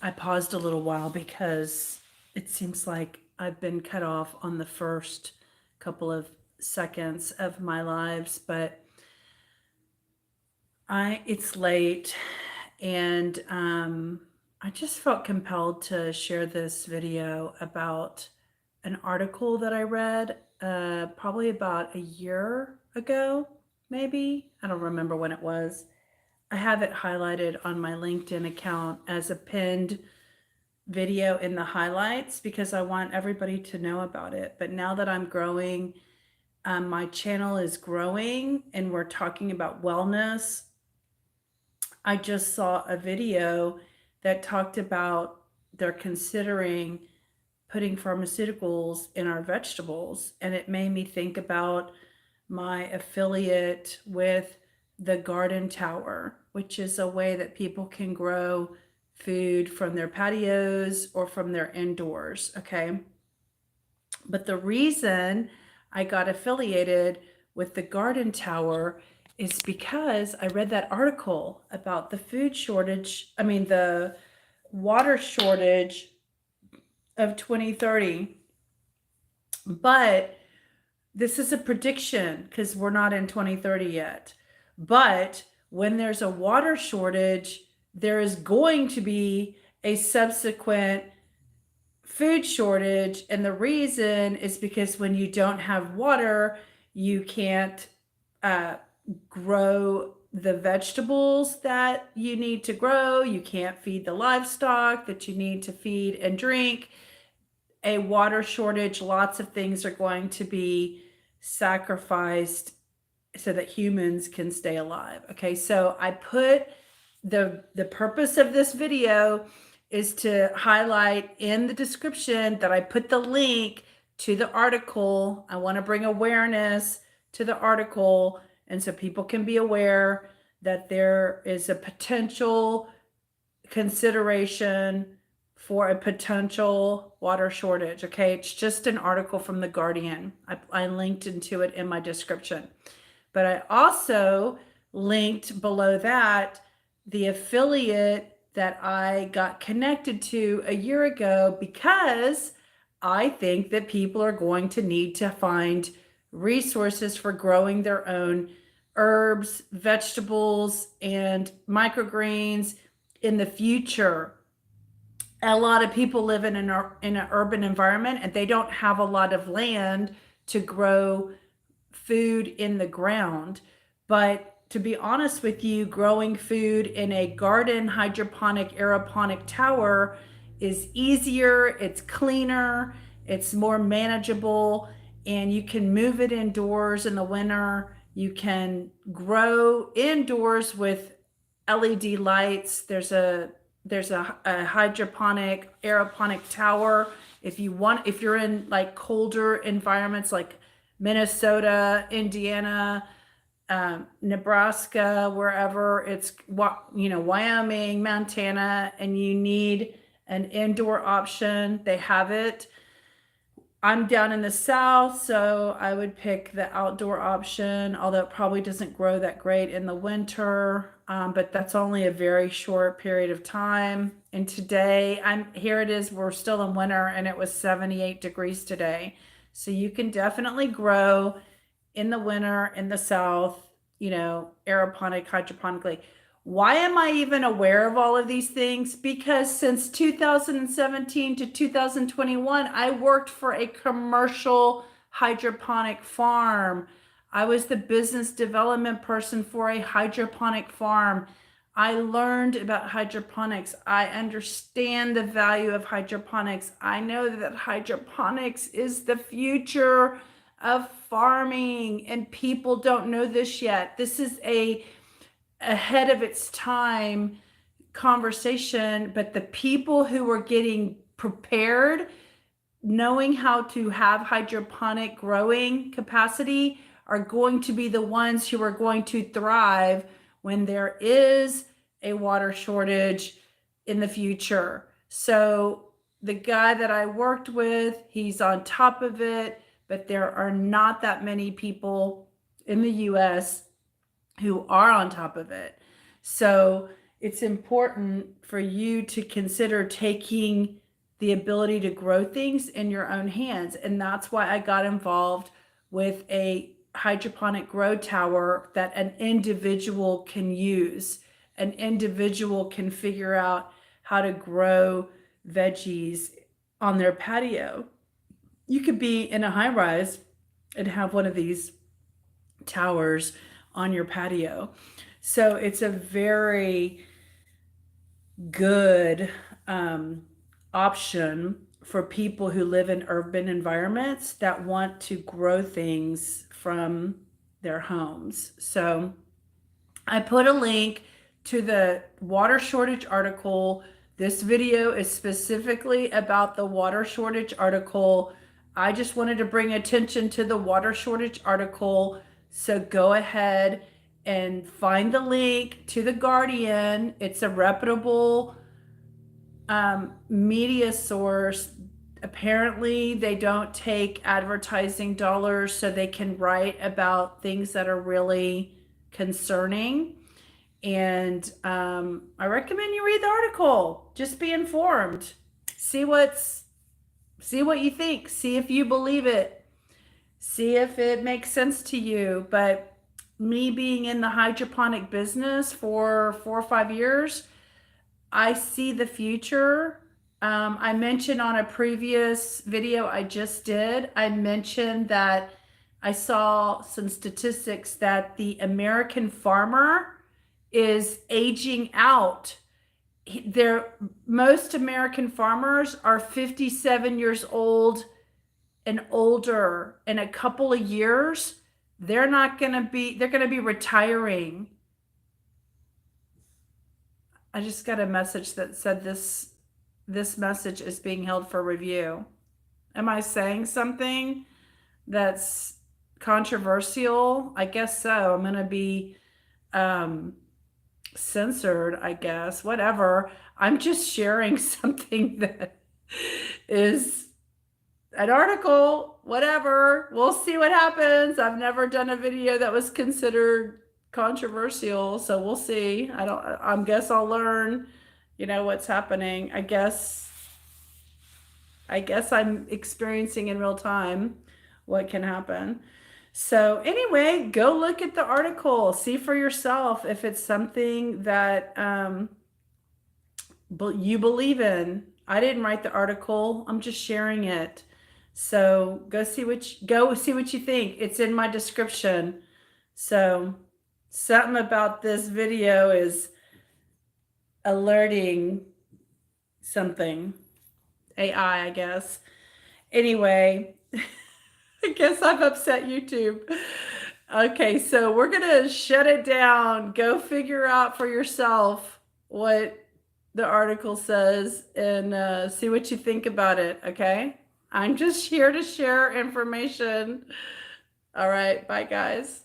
I paused a little while because it seems like I've been cut off on the first couple of seconds of my lives, but it's late and I just felt compelled to share this video about an article that I read probably about a year ago, maybe. I don't remember when it was. I have it highlighted on my LinkedIn account as a pinned video in the highlights because I want everybody to know about it. But now that I'm growing, my channel is growing and we're talking about wellness. I just saw a video that talked about they're considering putting pharmaceuticals in our vegetables, and it made me think about my affiliate with the Garden Tower, which is a way that people can grow food from their patios or from their indoors. Okay. But the reason I got affiliated with the Garden Tower is because I read that article about the the water shortage of 2030. But this is a prediction because we're not in 2030 yet. But when there's a water shortage, there is going to be a subsequent food shortage. And the reason is because when you don't have water, you can't grow the vegetables that you need to grow. You can't feed the livestock that you need to feed and drink. A water shortage, lots of things are going to be sacrificed so that humans can stay alive. Okay, so I put the purpose of this video is to highlight in the description that I put the link to the article. I want to bring awareness to the article, and so people can be aware that there is a potential consideration for a potential water shortage. Okay, it's just an article from The Guardian. I linked into it in my description. But I also linked below that the affiliate that I got connected to a year ago because I think that people are going to need to find resources for growing their own herbs, vegetables, and microgreens in the future. A lot of people live in an urban environment and they don't have a lot of land to grow food in the ground. But to be honest with you, growing food in a garden hydroponic aeroponic tower is easier, it's cleaner, it's more manageable, and you can move it indoors in the winter. You can grow indoors with LED lights. There's a hydroponic aeroponic tower. If you're in like colder environments like Minnesota, Indiana, Nebraska, wherever it's, Wyoming, Montana, and you need an indoor option, they have it. I'm down in the South, so I would pick the outdoor option, although it probably doesn't grow that great in the winter. But that's only a very short period of time. And today, here it is, we're still in winter and it was 78 degrees today. So you can definitely grow in the winter in the South, aeroponic, hydroponically. Why am I even aware of all of these things? Because since 2017 to 2021, I worked for a commercial hydroponic farm. I was the business development person for a hydroponic farm. I learned about hydroponics. I understand the value of hydroponics. I know that hydroponics is the future of farming, and people don't know this yet. This is a ahead of its time conversation, but the people who are getting prepared, knowing how to have hydroponic growing capacity, are going to be the ones who are going to thrive when there is a water shortage in the future. So the guy that I worked with, he's on top of it, but there are not that many people in the US who are on top of it. So it's important for you to consider taking the ability to grow things in your own hands. And that's why I got involved with a hydroponic grow tower that an individual can use. An individual can figure out how to grow veggies on their patio. You could be in a high rise and have one of these towers on your patio. So it's a very good option for people who live in urban environments that want to grow things from their homes. So I put a link to the water shortage article. This video is specifically about the water shortage article. I just wanted to bring attention to the water shortage article. So go ahead and find the link to The Guardian. It's a reputable media source. Apparently, they don't take advertising dollars, so they can write about things that are really concerning. And I recommend you read the article. Just be informed. See what you think. See if you believe it. See if it makes sense to you. But me being in the hydroponic business for 4 or 5 years, I see the future. I mentioned on a previous video I just did, I mentioned that I saw some statistics that the American farmer is aging out. Most American farmers are 57 years old and older. In a couple of years, they're going to be retiring. I just got a message that said this message is being held for review. Am I saying something that's controversial? I guess so. I'm going to be censored, I guess. Whatever. I'm just sharing something that is an article, whatever. We'll see what happens. I've never done a video that was considered controversial, so we'll see. I guess I'll learn, what's happening. I guess I'm experiencing in real time what can happen. So anyway, go look at the article, see for yourself if it's something that you believe in. I didn't write the article. I'm just sharing it. So go see what you think. It's in my description. So something about this video is alerting something. AI, I guess. Anyway, I guess I've upset YouTube. Okay, so we're gonna shut it down. Go figure out for yourself what the article says and see what you think about it, okay? I'm just here to share information. All right, bye guys.